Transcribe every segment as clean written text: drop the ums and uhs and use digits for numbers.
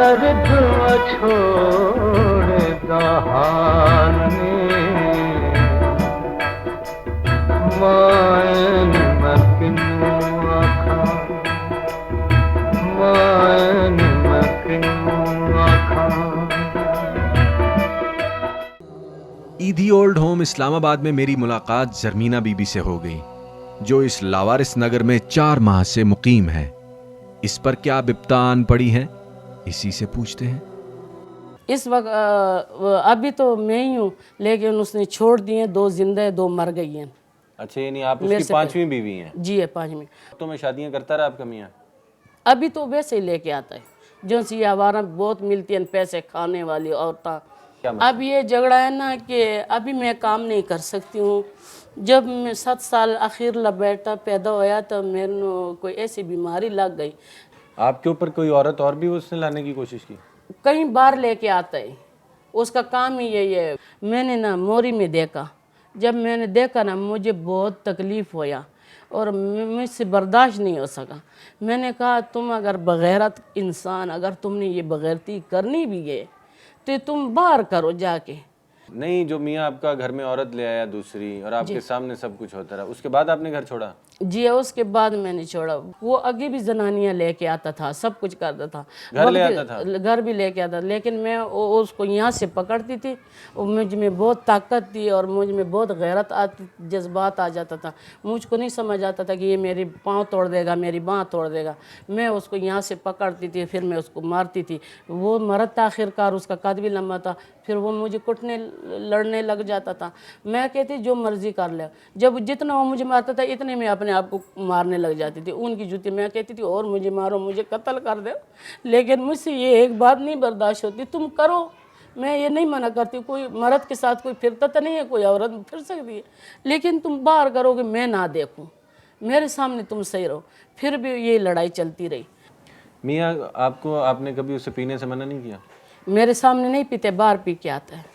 दर्द छोड़ दहाने मायन मकिनू आखा मायन मकिनू आखा। ईदी ओल्ड होम इस्लामाबाद में मेरी मुलाकात जरमीना बीबी से हो गई, जो इस लावारिस नगर में 4 माह से मुकीम है। इस पर क्या बिप्ता आन पड़ी है, इसी से पूछते हैं। इस वक्त अभी तो मैं ही हूँ, लेकिन उसने छोड़ दिए, 2 जिंदा है, 2 मर गई हैं। अच्छा, यानी आप उसकी 5वीं बीवी हैं? जी है, 5वीं। तो मैं शादियां करता रहा आपका मियाँ? अभी तो वैसे ही लेके आता है, जो सी आवारा बहुत मिलती है पैसे खाने वाली औरतें। अब ये झगड़ा है ना कि अभी मैं काम नहीं कर सकती हूँ। जब मैं 7 साल आखिर ला बेटा पैदा होया तो मेरे कोई ऐसी बीमारी लग गई। आपके ऊपर कोई औरत और भी उसने लाने की कोशिश की? कई बार लेके आता है, उसका काम ही यही है। मैंने ना मोरी में देखा, जब मैंने देखा ना मुझे बहुत तकलीफ़ होया और मुझसे बर्दाश्त नहीं हो सका। मैंने कहा तुम अगर बगैरत इंसान, अगर तुमने ये बगैरती करनी भी है तो तुम बाहर करो जाके। नहीं, जो मियाँ आपका घर में औरत ले आया दूसरी और आपके सामने सब कुछ होता रहा, उसके बाद आपने घर छोड़ा? जी, उसके बाद मैंने छोड़ा। वो आगे भी जनानियाँ लेके आता था, सब कुछ करता था, घर ले आता था? घर भी लेके आता, लेकिन मैं उसको यहाँ से पकड़ती थी। और मुझ में बहुत ताकत थी और मुझ में बहुत गैरत आती, जज्बात आ जाता था। मुझको नहीं समझ आता था कि ये मेरी पाँव तोड़ देगा, मेरी बाँह तोड़ देगा। मैं उसको यहाँ से पकड़ती थी, फिर मैं उसको मारती थी। वो मरद था आखिरकार, उसका कद भी लंबा था, फिर वो मुझे कुटने लड़ने लग जाता था। मैं कहती जो मर्जी कर ले। जब जितना वो मुझे मारता था इतने में अपने आप को मारने लग जाती थी। उनकी जूती मैं कहती थी और मुझे मारो, मुझे कत्ल कर दो, लेकिन मुझसे ये एक बात नहीं बर्दाश्त होती। तुम करो, मैं ये नहीं मना करती, कोई मर्द के साथ कोई फिरता तो नहीं है, कोई औरत फिर सकती है, लेकिन तुम बाहर करोगे, मैं ना देखूं, मेरे सामने तुम सही रहो। फिर भी ये लड़ाई चलती रही। मियाँ आपने कभी उसे पीने से मना नहीं किया? मेरे सामने नहीं पीते, बाहर पी के आता है।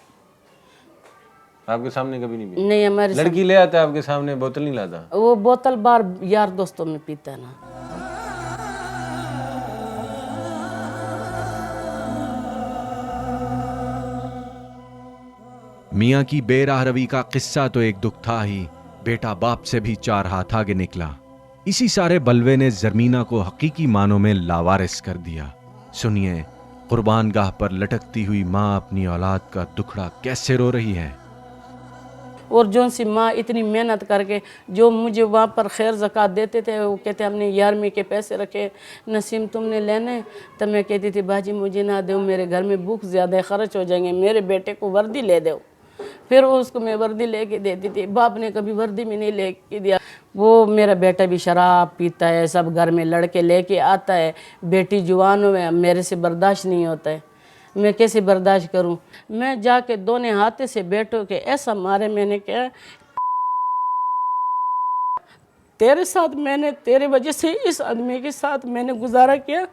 आपके सामने कभी नहीं पीता? नहीं, हमारे लड़की ले आता है आपके सामने, बोतल नहीं लाता? वो बोतल बार यार दोस्तों में पीता है ना। मियाँ की बेराह रवी का किस्सा तो एक दुख था ही, बेटा बाप से भी 4 हाथ आगे निकला। इसी सारे बलवे ने जरमीना को हकीकी मानों में लावारिस कर दिया। सुनिए, कुर्बानगाह पर लटकती हुई माँ अपनी औलाद का दुखड़ा कैसे रो रही है। और जो सी माँ इतनी मेहनत करके जो मुझे वहाँ पर खैर ज़कात देते थे, वो कहते हमने 11वीं के पैसे रखे, नसीम तुमने लेने, तब मैं कहती थी बाजी मुझे ना दो, मेरे घर में भूख ज़्यादा खर्च हो जाएंगे, मेरे बेटे को वर्दी ले दो। फिर उसको मैं वर्दी लेके देती थी। बाप ने कभी वर्दी में नहीं लेके दिया। वो मेरा बेटा भी शराब पीता है, सब घर में लड़के लेके आता है, बेटी जुआन हुए, मेरे से बर्दाश्त नहीं होता है, मैं कैसे बर्दाश्त करूं। मैं जाके दोनों हाथे से बेटों के ऐसा मारे, मैंने क्या तेरे साथ, मैंने तेरे वजह से इस आदमी के साथ मैंने गुजारा किया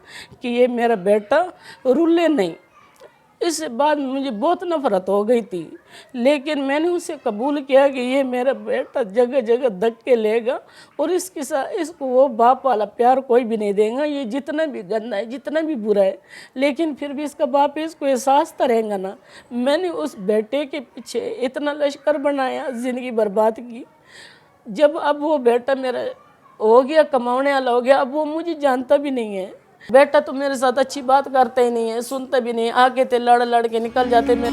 कि ये मेरा बेटा रुले नहीं। इस बाद मुझे बहुत नफरत हो गई थी, लेकिन मैंने उसे कबूल किया कि ये मेरा बेटा जगह जगह धक्के लेगा और इसके साथ इसको वो बाप वाला प्यार कोई भी नहीं देगा। ये जितना भी गंदा है, जितना भी बुरा है, लेकिन फिर भी इसका बाप है, इसको एहसास तो रहेगा ना। मैंने उस बेटे के पीछे इतना लश्कर बनाया, ज़िंदगी बर्बाद की। जब अब वो बेटा मेरा हो गया, कमाने वाला हो गया, अब वो मुझे जानता भी नहीं है। बेटा तो मेरे साथ अच्छी बात करता ही नहीं है, सुनता भी नहीं, आके थे लड़ लड़ के निकल जाते। मैं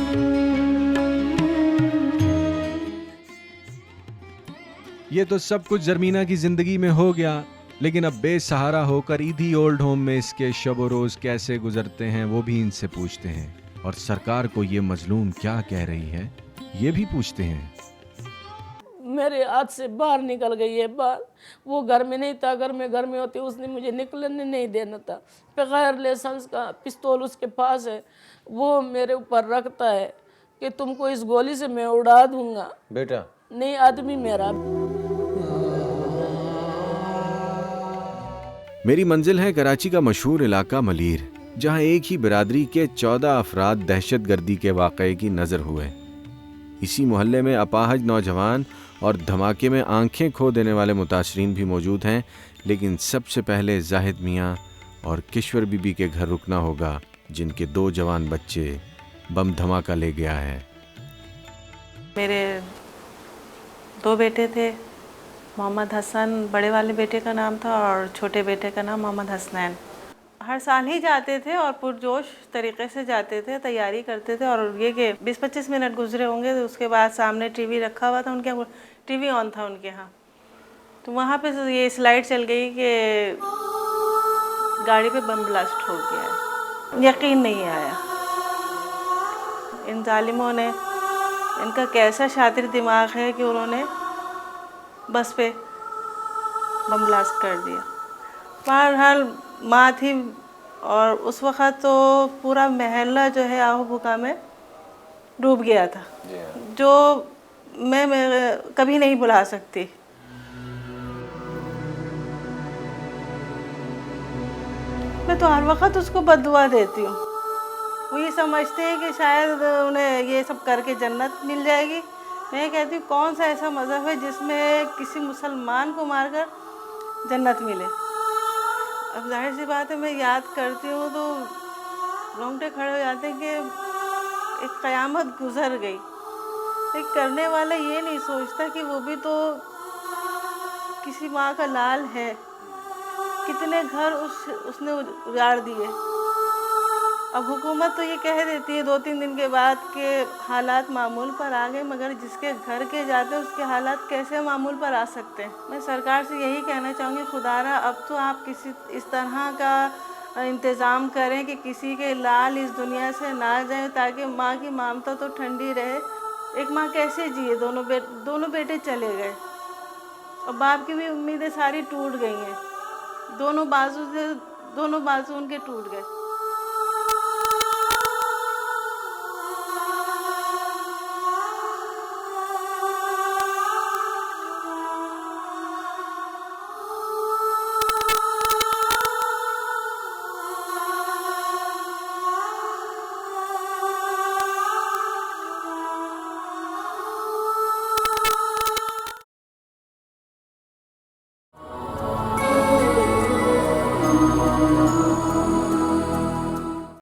ये तो सब कुछ जरमीना की जिंदगी में हो गया, लेकिन अब बेसहारा होकर ईदी ओल्ड होम में इसके शब रोज कैसे गुजरते हैं वो भी इनसे पूछते हैं। और सरकार को ये मजलूम क्या कह रही है ये भी पूछते हैं। मेरे हाथ से बाहर निकल गई है बाल। वो घर में नहीं था, अगर मैं घर में होती उसने मुझे निकलने नहीं देना था। बगैर लाइसेंस का पिस्तौल उसके पास है, वो मेरे ऊपर रखता है कि तुमको इस गोली से मैं उड़ा दूंगा। बेटा नहीं, आदमी मेरा। मेरी मंजिल है कराची का मशहूर इलाका मलीर, जहां एक ही बिरादरी के 14 अफराद दहशतगर्दी के वाक़ये की नज़र हुए। इसी मोहल्ले में अपाहज नौजवान और धमाके में आंखें खो देने वाले मुतासरीन भी मौजूद हैं, लेकिन सबसे पहले जाहिद मियाँ और किश्वर बीबी के घर रुकना होगा, जिनके 2 जवान बच्चे बम धमाका ले गया है। मेरे 2 बेटे थे। मोहम्मद हसन बड़े वाले बेटे का नाम था और छोटे बेटे का नाम मोहम्मद हसनैन। हर साल ही जाते थे और पुरजोश तरीके से जाते थे, तैयारी करते थे। और ये कि 20-25 मिनट गुजरे होंगे तो उसके बाद सामने टीवी रखा हुआ था, उनके टीवी ऑन था उनके यहाँ। तो वहाँ पे ये स्लाइड चल गई कि गाड़ी पे बम ब्लास्ट हो गया है। यकीन नहीं आया। इन जालिमों ने, इनका कैसा शातिर दिमाग है कि उन्होंने बस पे बम ब्लास्ट कर दिया। बहरहाल माँ थी और उस वक़्त तो पूरा महल्ला जो है आहो भुका में डूब गया था, जो मैं कभी नहीं भुला सकती। मैं तो हर वक्त उसको बद्दुआ देती हूँ। वो ये समझते हैं कि शायद उन्हें ये सब करके जन्नत मिल जाएगी। मैं कहती हूँ कौन सा ऐसा मज़हब है जिसमें किसी मुसलमान को मारकर जन्नत मिले। अब जाहिर सी बात है, मैं याद करती हूँ तो रोंगटे खड़े हो जाते हैं कि एक क़यामत गुजर गई। एक करने वाला ये नहीं सोचता कि वो भी तो किसी माँ का लाल है। कितने घर उसने उजाड़ दिए। अब हुकूमत तो ये कह देती है 2-3 दिन के बाद के हालात मामूल पर आ गए, मगर जिसके घर के जाते हैं उसके हालात कैसे मामूल पर आ सकते हैं। मैं सरकार से यही कहना चाहूँगी, खुदारा अब तो आप किसी इस तरह का इंतज़ाम करें कि किसी के लाल इस दुनिया से ना जाए, ताकि माँ की ममता तो ठंडी रहे। एक माँ कैसे जिए? दोनों बेटे चले गए और बाप की भी उम्मीदें सारी टूट गई हैं। दोनों बाजू उनके टूट गए।